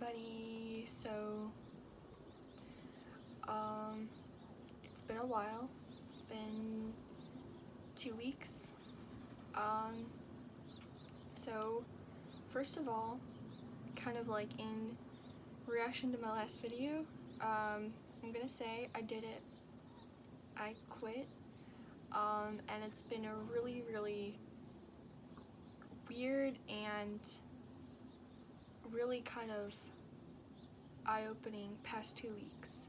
everybody. It's been a while. It's been 2 weeks. Um, so first of all, kind of like in reaction to my last video, I'm gonna say I did it. I quit. And it's been a really, really weird and really kind of eye-opening past 2 weeks.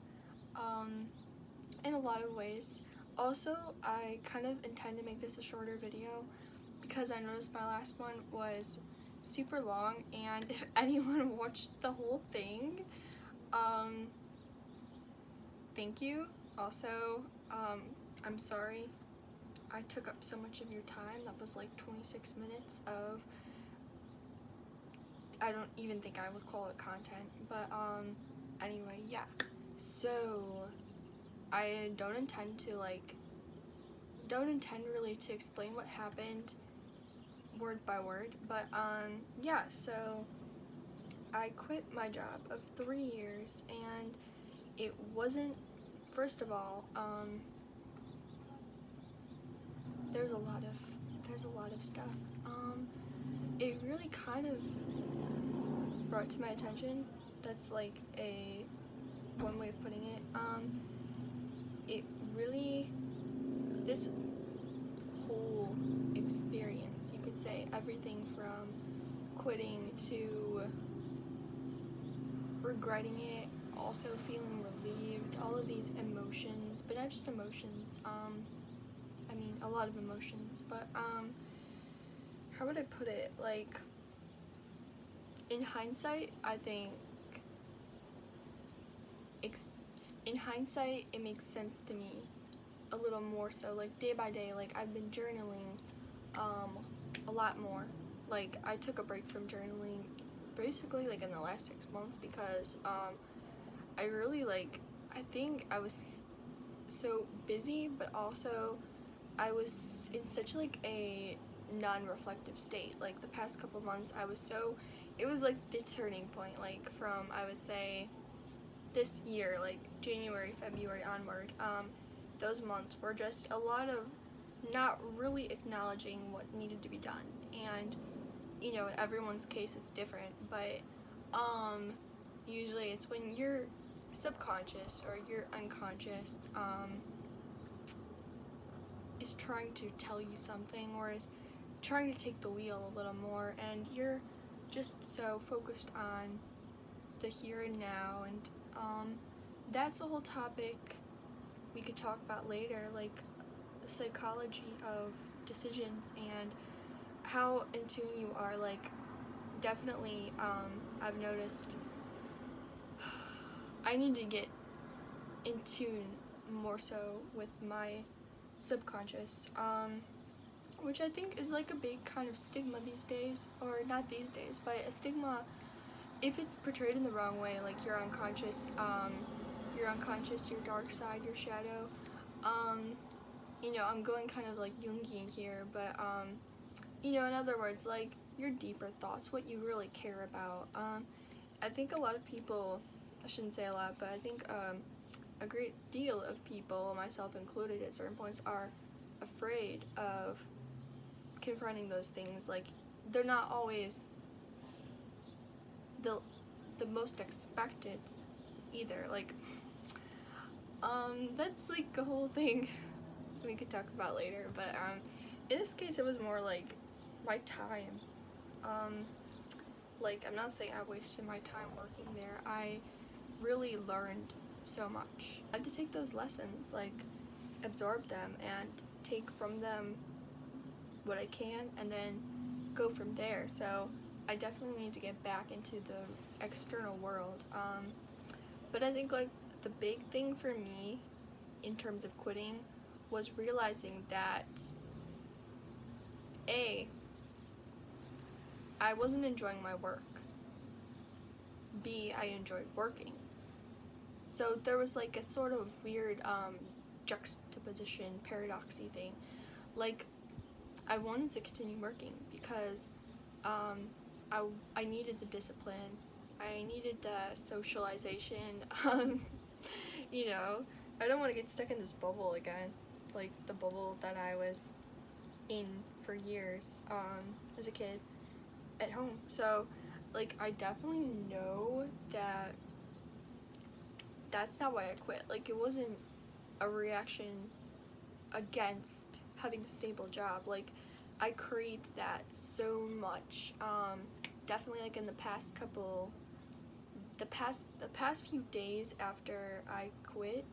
In a lot of ways. Also, I kind of intend to make this a shorter video because I noticed my last one was super long, and if anyone watched the whole thing, thank you. Also, I'm sorry I took up so much of your time. That was like 26 minutes of, I don't even think I would call it content, but anyway, yeah. So I don't intend really to explain what happened word by word, but yeah, so I quit my job of 3 years, and it wasn't, first of all, there's a lot of stuff. It really kind of brought to my attention, that's like one way of putting it, it really, this whole experience, you could say, everything from quitting to regretting it, also feeling relieved, all of these emotions, but not just emotions, I mean a lot of emotions, but how would I put it, like, in hindsight, I think in hindsight it makes sense to me a little more so, like day by day. Like, I've been journaling a lot more. Like, I took a break from journaling basically like in the last 6 months because I really, like, I think I was so busy, but also I was in such like a non-reflective state. Like, the past couple months it was like the turning point, like from, I would say, this year, like January, February onward. Those months were just a lot of not really acknowledging what needed to be done, and in everyone's case it's different, but usually it's when your subconscious or your unconscious is trying to tell you something, or is trying to take the wheel a little more, and you're just so focused on the here and now, and that's a whole topic we could talk about later, like the psychology of decisions and how in tune you are. Like, definitely, I've noticed I need to get in tune more so with my subconscious, which I think is like a big kind of stigma these days, or not these days, but a stigma if it's portrayed in the wrong way, like your unconscious, your dark side, your shadow. I'm going kind of like Jungian here, but in other words, like your deeper thoughts, what you really care about. I think a lot of people, I shouldn't say a lot, but I think a great deal of people, myself included at certain points, are afraid of confronting those things. Like, they're not always the most expected either. Like, that's like a whole thing we could talk about later, but in this case it was more like my time. Like, I'm not saying I wasted my time working there. I really learned so much. I had to take those lessons, like absorb them and take from them what I can, and then go from there. So I definitely need to get back into the external world. But I think, like, the big thing for me in terms of quitting was realizing that I wasn't enjoying my work. B, I enjoyed working. So there was like a sort of weird juxtaposition, paradoxy thing. Like, I wanted to continue working because I needed the discipline I needed the socialization. You know, I don't want to get stuck in this bubble again, like the bubble that I was in for years as a kid at home. So, like, I definitely know that that's not why I quit. Like, it wasn't a reaction against having a stable job. Like, I craved that so much. Definitely, like, in the past few days after I quit,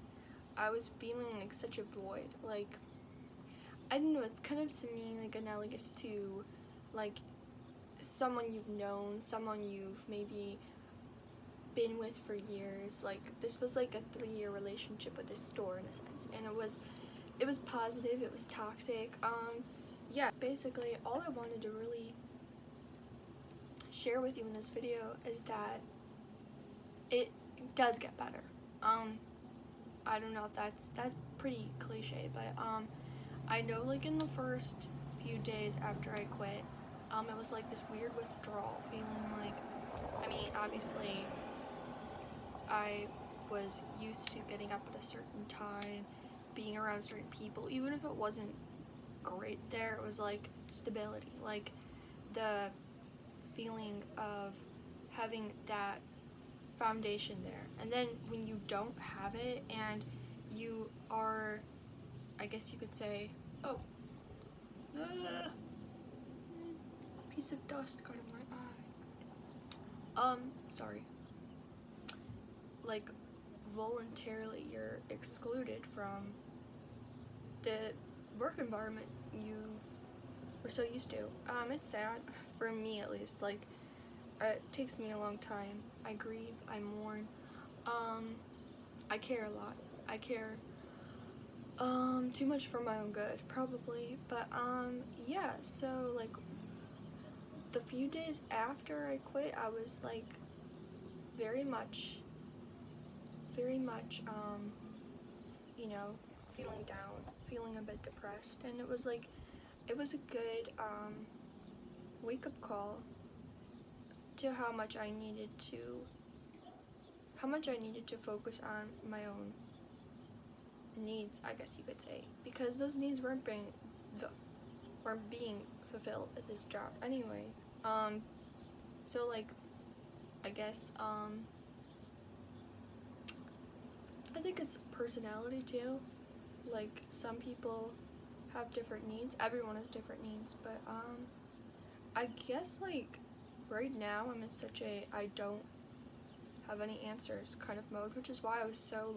I was feeling like such a void. Like, I don't know, it's kind of to me like analogous to like someone you've known, someone you've maybe been with for years. Like, this was like a 3-year relationship with this store in a sense, and it was positive, it was toxic. Yeah, basically all I wanted to really share with you in this video is that it does get better. I don't know if that's pretty cliche, but I know, like, in the first few days after I quit, it was like this weird withdrawal feeling. Like, I mean, obviously I was used to getting up at a certain time, being around certain people, even if it wasn't great there. It was like stability, like the feeling of having that foundation there. And then when you don't have it and you are, I guess you could say, oh, piece of dust got in my eye. Sorry. Like, voluntarily you're excluded from the work environment you were so used to. It's sad, for me at least. Like, it takes me a long time. I grieve, I mourn. I care a lot. I care too much for my own good, probably. But yeah, so like the few days after I quit, I was like very much you know, feeling down, feeling a bit depressed, and it was a good wake up call to how much I needed to focus on my own needs, I guess you could say, because those needs weren't being fulfilled at this job anyway. So like, I guess I think it's personality too. Like, some people have different needs. Everyone has different needs, but I guess like right now I'm in such a I don't have any answers kind of mode, which is why I was so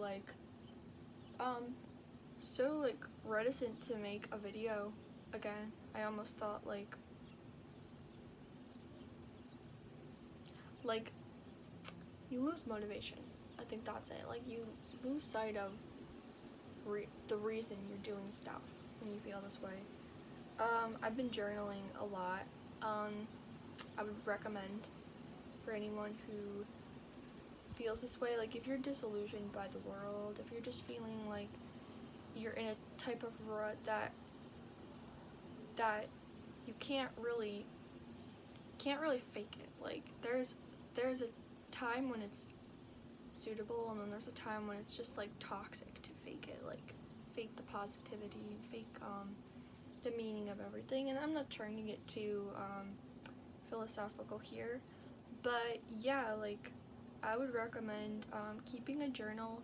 reticent to make a video again. I almost thought like you lose motivation. I think that's it. Like, you lose sight of the reason you're doing stuff when you feel this way. I've been journaling a lot. I would recommend for anyone who feels this way, like if you're disillusioned by the world, if you're just feeling like you're in a type of rut that you can't really fake it. Like, there's a time when it's suitable, and then there's a time when it's just like toxic to fake it, like fake the positivity, fake the meaning of everything. And I'm not trying to get too philosophical here, but yeah, like I would recommend keeping a journal,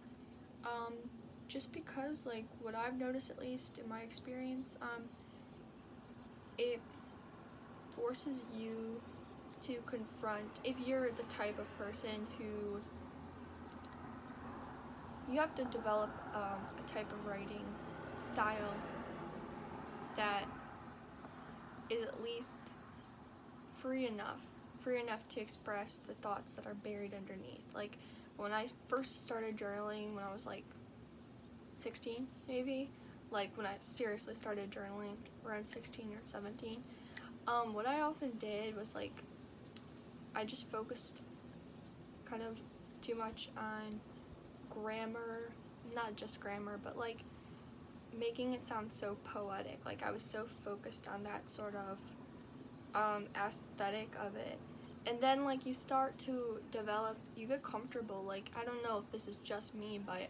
just because like what I've noticed, at least in my experience, it forces you to confront, if you're the type of person who you have to develop a type of writing style that is at least free enough to express the thoughts that are buried underneath. Like, when I first started journaling when I was like 16, maybe, like when I seriously started journaling around 16 or 17, what I often did was like I just focused kind of too much on grammar, not just grammar, but like making it sound so poetic. Like, I was so focused on that sort of aesthetic of it, and then like you start to develop, you get comfortable. Like, I don't know if this is just me, but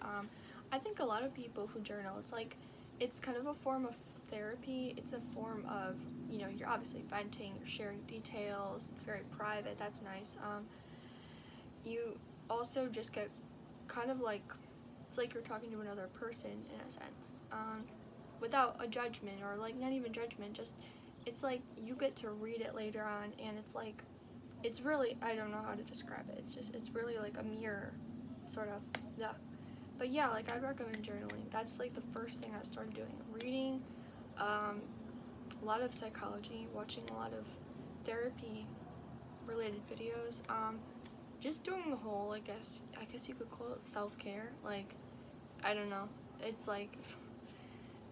I think a lot of people who journal, it's like, it's kind of a form of therapy. It's a form of, you know, you're obviously venting, you're sharing details, it's very private, that's nice. You also just get kind of like, it's like you're talking to another person in a sense, without a judgment, or like not even judgment, just, it's like you get to read it later on, and it's like, it's really, I don't know how to describe it, it's just, it's really like a mirror, sort of, yeah. But yeah, like, I'd recommend journaling. That's like the first thing I started doing. Reading, a lot of psychology, watching a lot of therapy related videos, just doing the whole, I guess you could call it self-care. Like, I don't know, it's like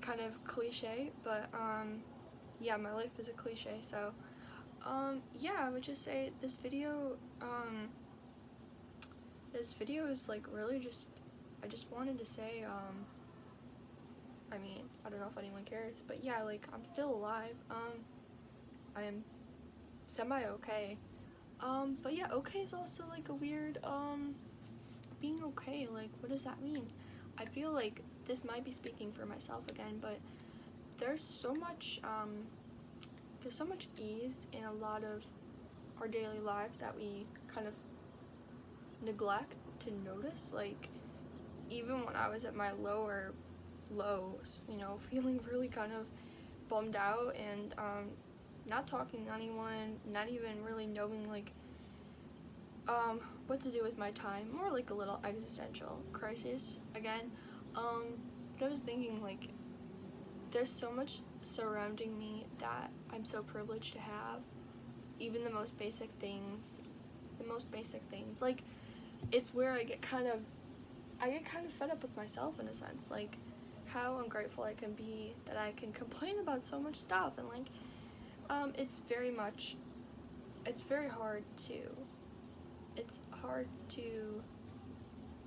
kind of cliche, but yeah, my life is a cliche. So yeah, I would just say this video is like really just, I just wanted to say, I mean, I don't know if anyone cares, but yeah, like, I'm still alive. I am semi-okay. But yeah, okay is also like a weird, being okay, like, what does that mean? I feel like this might be speaking for myself again, but there's so much ease in a lot of our daily lives that we kind of neglect to notice. Like, even when I was at my lower lows, you know, feeling really kind of bummed out, and not talking to anyone, not even really knowing like what to do with my time, more like a little existential crisis again. But I was thinking, like, there's so much surrounding me that I'm so privileged to have, even the most basic things, like, it's where I get kind of fed up with myself in a sense, like how ungrateful I can be that I can complain about so much stuff, and like it's very hard to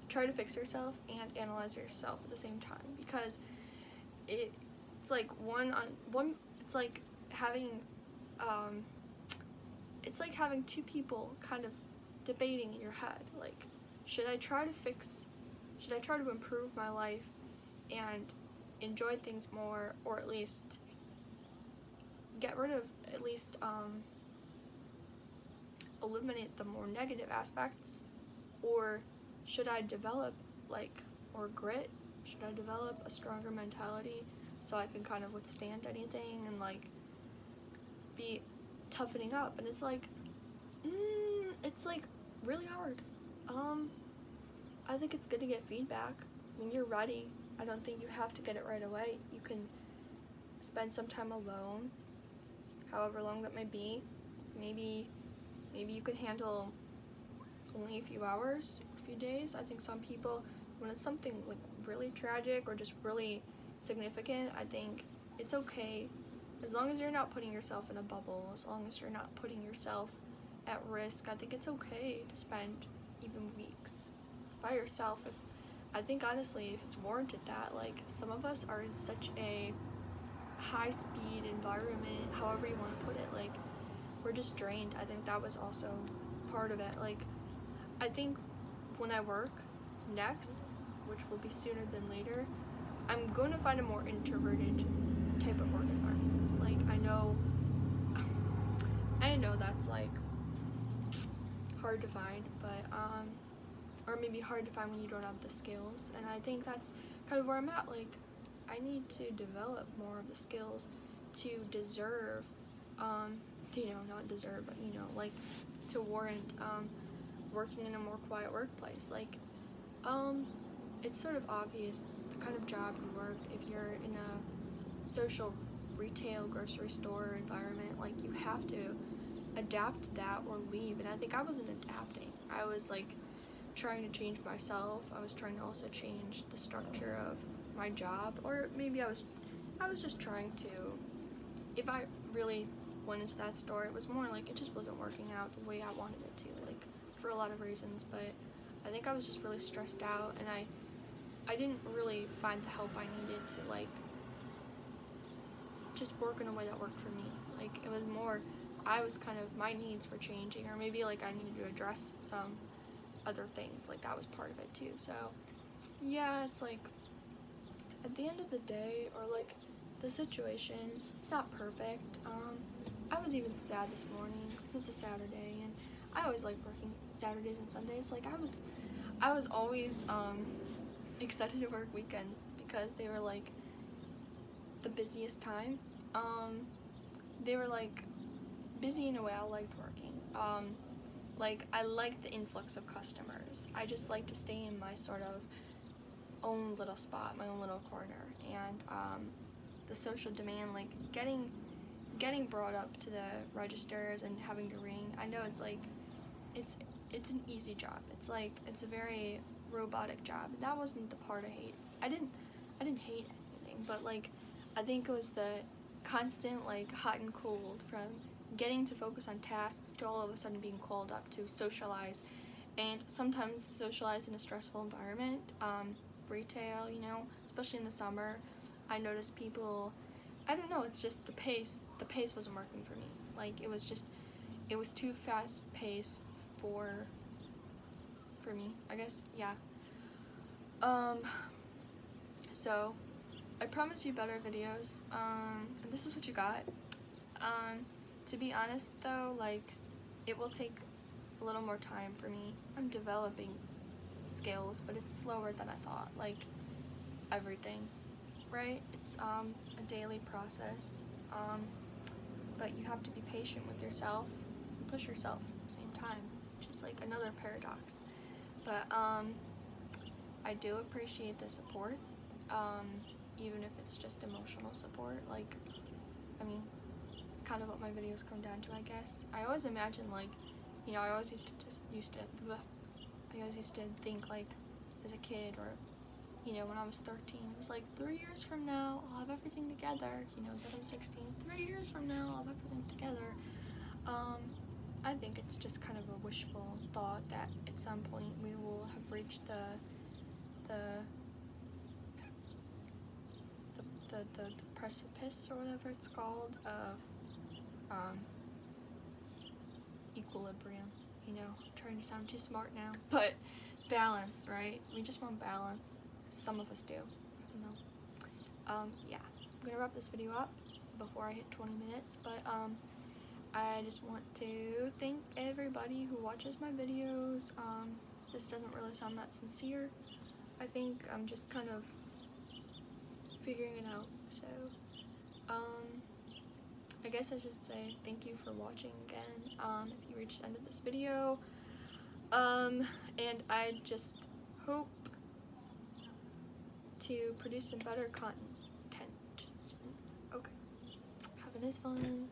try to fix yourself and analyze yourself at the same time, because it's like it's like having two people kind of debating in your head, like, should I try to improve my life and enjoy things more, or at least get rid of, at least eliminate the more negative aspects, or should I develop like more grit? Should I develop a stronger mentality so I can kind of withstand anything and like be toughening up? And it's like really hard. I think it's good to get feedback when you're ready. I don't think you have to get it right away. You can spend some time alone, however long that may be. Maybe you could handle only a few hours, a few days. I think some people, when it's something like really tragic or just really significant, I think it's okay, as long as you're not putting yourself in a bubble, as long as you're not putting yourself at risk. I think it's okay to spend even weeks by yourself. I think honestly, if it's warranted, that like, some of us are in such a high speed environment, however you want to put it, like, we're just drained. I think that was also part of it. Like, I think when I work next, which will be sooner than later, I'm going to find a more introverted type of work environment. Like, I know that's like hard to find, but or maybe hard to find when you don't have the skills, and I think that's kind of where I'm at. Like, I need to develop more of the skills to deserve, not deserve, but like, to warrant working in a more quiet workplace. Like, it's sort of obvious the kind of job you work if you're in a social retail grocery store environment. Like, you have to adapt to that or leave, and I think I wasn't adapting. I was like trying to change myself. I was trying to also change the structure of my job, or maybe I was just trying to, if I really went into that store, it was more like it just wasn't working out the way I wanted it to, like, for a lot of reasons. But I think I was just really stressed out, and I didn't really find the help I needed to like just work in a way that worked for me. Like, it was more I was kind of, my needs were changing, or maybe like I needed to address some other things, like that was part of it too. So yeah, it's like at the end of the day, or like the situation, it's not perfect. I was even sad this morning because it's a Saturday, and I always like working Saturdays and Sundays. Like I was always excited to work weekends because they were like the busiest time. They were like busy in a way I liked working. Like I liked the influx of customers. I just like to stay in my sort of own little spot, my own little corner, and the social demand, like getting brought up to the registers and having to ring. I know it's like it's an easy job. It's like it's a very robotic job, and that wasn't the part I hate. I didn't hate anything, but like I think it was the constant like hot and cold from getting to focus on tasks to all of a sudden being called up to socialize, and sometimes socialize in a stressful environment. Retail, you know, especially in the summer, I noticed people, I don't know, it's just the pace wasn't working for me. Like it was too fast paced for me, I guess. Yeah. So I promise you better videos, and this is what you got. To be honest though, like it will take a little more time for me. I'm developing skills, but it's slower than I thought, like everything, right? It's a daily process, but you have to be patient with yourself and push yourself at the same time, just like another paradox. But I do appreciate the support, even if it's just emotional support. Like, I mean, it's kind of what my videos come down to, I guess. I always imagine, like, you know, I always used to think, like, as a kid, or, you know, when I was 13, it was like 3 years from now I'll have everything together. You know, that I'm 16, 3 years from now I'll have everything together. I think it's just kind of a wishful thought that at some point we will have reached the precipice, or whatever it's called, of equilibrium. You know, I'm trying to sound too smart now, but balance, right? We just want balance. Some of us do, you know. Yeah, I'm gonna wrap this video up before I hit 20 minutes, but I just want to thank everybody who watches my videos. This doesn't really sound that sincere. I think I'm just kind of figuring it out, so I guess I should say thank you for watching again, if you reached the end of this video, and I just hope to produce some better content soon. Okay, have a nice one.